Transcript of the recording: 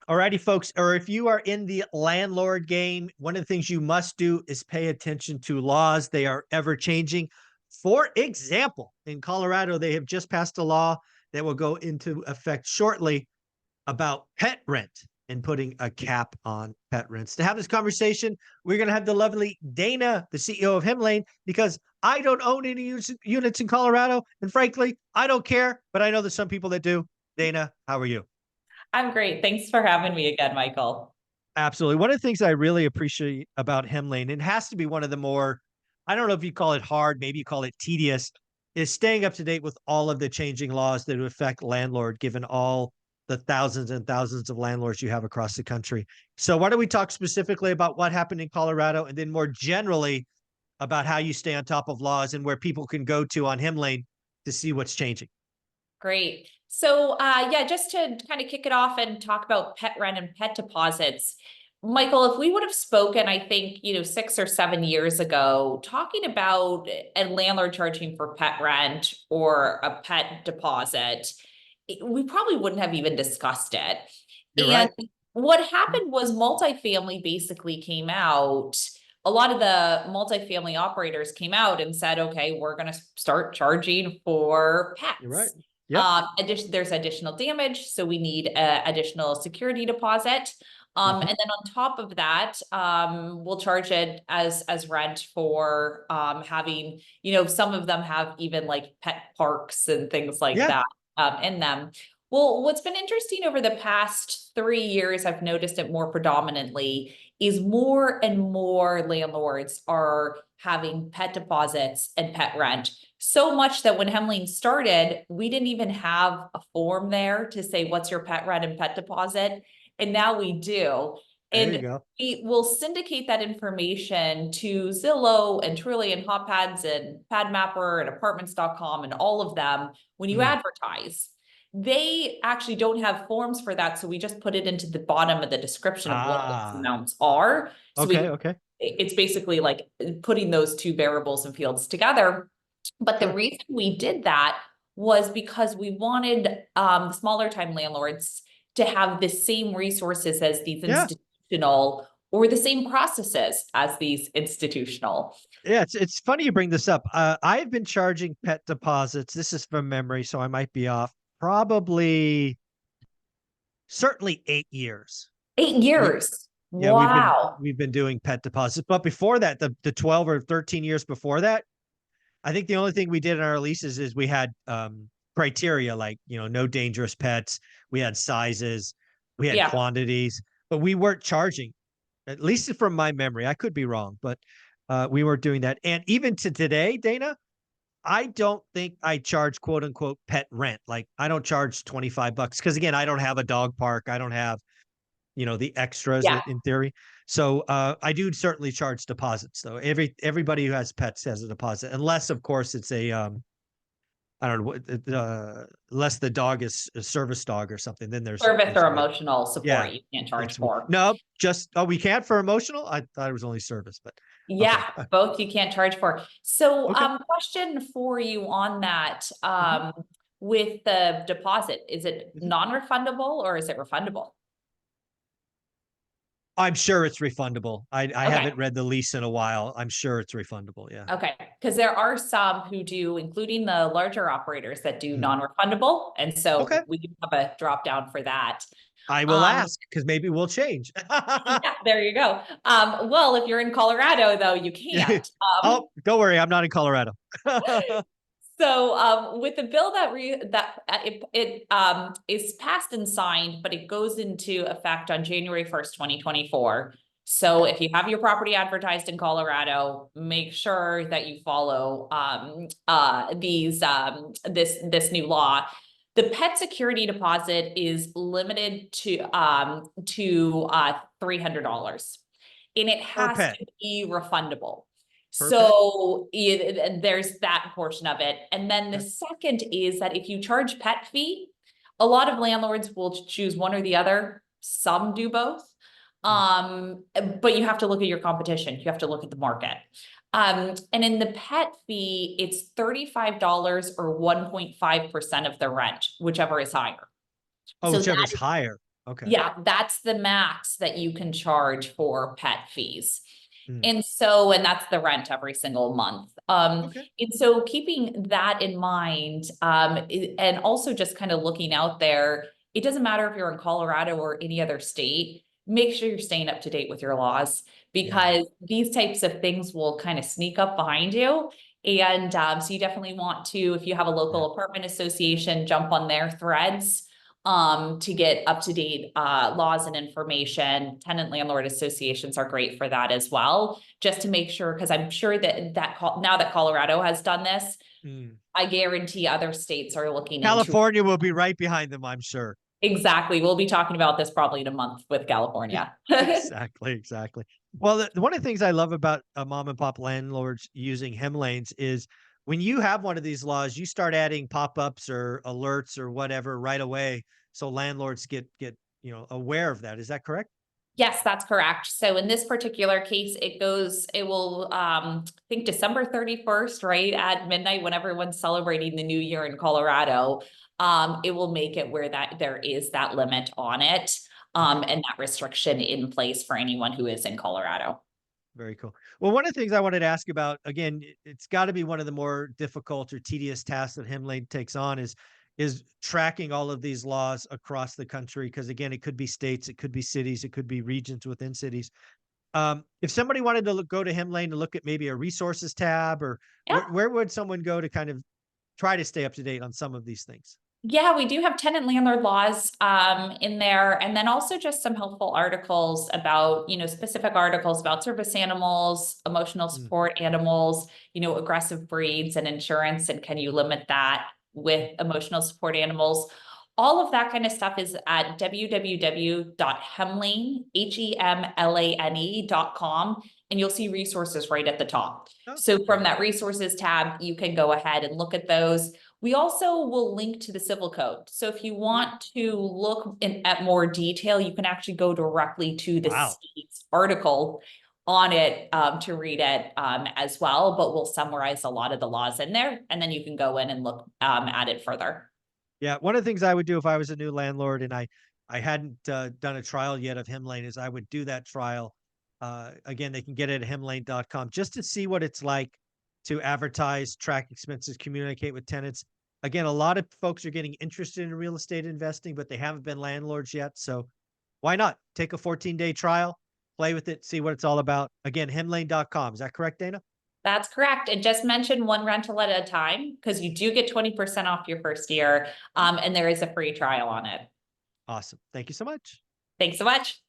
Alrighty, folks, or if you are in the landlord game, one of the things you must do is pay attention to laws. They are ever changing. For example, in Colorado, they have just passed a law that will go into effect shortly about pet rent and putting a cap on pet rents. To have this conversation, we're going to have the lovely Dana, the CEO of Hemlane, because I don't own any units in Colorado. And frankly, I don't care, but I know there's some people that do. Dana, how are you? I'm great. Thanks for having me again, Michael. Absolutely. One of the things I really appreciate about Hemlane, and has to be one of the more, I don't know if you call it hard, maybe you call it tedious, is staying up to date with all of the changing laws that affect landlord, given all the thousands and thousands of landlords you have across the country. So why don't we talk specifically about what happened in Colorado, and then more generally about how you stay on top of laws and where people can go to on Hemlane to see what's changing. Great. So, yeah, just to kind of kick it off and talk about pet rent and pet deposits. Michael, if we would have spoken, I think, 6 or 7 years ago, talking about a landlord charging for pet rent or a pet deposit, we probably wouldn't have even discussed it. You're And right. what happened was multifamily basically came out. A lot of the multifamily operators came out and said, okay, we're going to start charging for You're right. pets. Yep. There's additional damage, so we need a additional security deposit. And Mhm. then on top of that, we'll charge it as rent for having, some of them have even like pet parks and things like Yeah. that in them. Well, what's been interesting over the past 3 years, I've noticed it more predominantly, is more and more landlords are having pet deposits and pet rent. So much that when Hemline started, we didn't even have a form there to say, what's your pet rent and pet deposit? And now we do. There you And go. we will syndicate that information to Zillow and Truly and HotPads and PadMapper and Apartments.com and all of them when you Mm. advertise. They actually don't have forms for that, so we just put it into the bottom of the description of what those Ah. amounts are. So Okay. Okay. it's basically like putting those two variables and fields together. But the Sure. reason we did that was because we wanted smaller time landlords to have the same resources as these Yeah. institutional or the same processes as these institutional. Yeah, it's funny you bring this up. I've been charging pet deposits. This is from memory, so I might be off. Probably, certainly 8 years. Eight We, years. yeah, we've been Wow. we've been doing pet deposits. But before that, the 12 or 13 years before that, I think the only thing we did in our leases is we had criteria like, no dangerous pets. We had sizes, we had Yeah. quantities, but we weren't charging. At least from my memory. I could be wrong, but we weren't doing that. And even to today, Dana, I don't think I charge quote unquote pet rent. Like I don't charge 25 bucks because again, I don't have a dog park. I don't have, the extras Yeah. in theory. So I do certainly charge deposits though. Everybody who has pets has a deposit, unless of course it's a I don't know what unless the dog is a service dog or something. Then Service there's or no, emotional yeah, support you can't charge that's for. no, just we can't for emotional. I thought it was only service, but okay. Yeah, both you can't charge for. So, Okay. question for you on that, Mhm, with the deposit, is it mhm. non-refundable or is it refundable? I'm sure it's refundable. I Okay. haven't read the lease in a while. I'm sure it's refundable, yeah. Okay, because there are some who do, including the larger operators that do Mhm. non-refundable, and Okay. so we do have a drop down for that. I will Um, ask because maybe we'll change. yeah, there you go. Well, if you're in Colorado, though, you can't. Oh, don't worry, I'm not in Colorado. So, with the bill that is passed and signed, but it goes into effect on January 1st, 2024. So if you have your property advertised in Colorado, make sure that you follow this new law. The pet security deposit is limited to $300, and it Per has pet. to be refundable. Per pet? So there's that portion of it. And then the Okay. second is that if you charge pet fee, a lot of landlords will choose one or the other. Some do both. Mm. But you have to look at your competition. You have to look at the market. And in the pet fee, it's $35 or 1.5% of the rent, whichever is higher. Oh, So whichever that is higher. Okay. Yeah, that's the max that you can charge for pet fees. Mm. And so, and that's the rent every single month. Okay. And so keeping that in mind, and also just kind of looking out there, it doesn't matter if you're in Colorado or any other state, make sure you're staying up to date with your laws, Yeah. because these types of things will kind of sneak up behind you. And so you definitely want to, if you have a Yeah. local apartment association, jump on their threads to get up-to-date laws and information. Tenant landlord associations are great for that as well, just to make sure, because I'm sure that now that Colorado has done this, Mm. I guarantee other states are looking into. California will be right behind them, I'm sure. Exactly. We'll be talking about this probably in a month with California. Exactly, exactly. Well, one of the things I love about mom and pop landlords using hem lanes is when you have one of these laws, you start adding pop-ups or alerts or whatever right away, so landlords get aware of that. Is that correct? Yes, that's correct. So in this particular case, it will, I think December 31st, right at midnight, when everyone's celebrating the new year in Colorado. It will make it where that there is that limit on it, Okay. and that restriction in place for anyone who is in Colorado. Very cool. Well, one of the things I wanted to ask about, again, it's got to be one of the more difficult or tedious tasks that Hemlane takes on is tracking all of these laws across the country. Because again, it could be states, it could be cities, it could be regions within cities. If somebody wanted to go to Hemlane to look at maybe a resources tab, or Yeah. where would someone go to kind of try to stay up to date on some of these things? Yeah, we do have tenant landlord laws in there, and then also just some helpful articles about, specific articles about service animals, emotional Mm, support animals, aggressive breeds and insurance, and can you limit that with emotional support animals? All of that kind of stuff is at www.hemlane.com, and you'll see resources right at the top. oh, So from great. that resources tab, you can go ahead and look at those. We also will link to the civil code. So if you want to look at more detail, you can actually go directly to the Wow. state's article on it to read it as well. But we'll summarize a lot of the laws in there, and then you can go in and look at it further. Yeah, one of the things I would do if I was a new landlord and I hadn't done a trial yet of Hemlane is I would do that trial. Again, they can get it at hemlane.com just to see what it's like to advertise, track expenses, communicate with tenants. Again, a lot of folks are getting interested in real estate investing, but they haven't been landlords yet. So why not take a 14-day trial, play with it, see what it's all about? Again, hemlane.com. Is that correct, Dana? That's correct. And just mention one rental at a time, because you do get 20% off your first year, and there is a free trial on it. Awesome. Thank you so much. Thanks so much.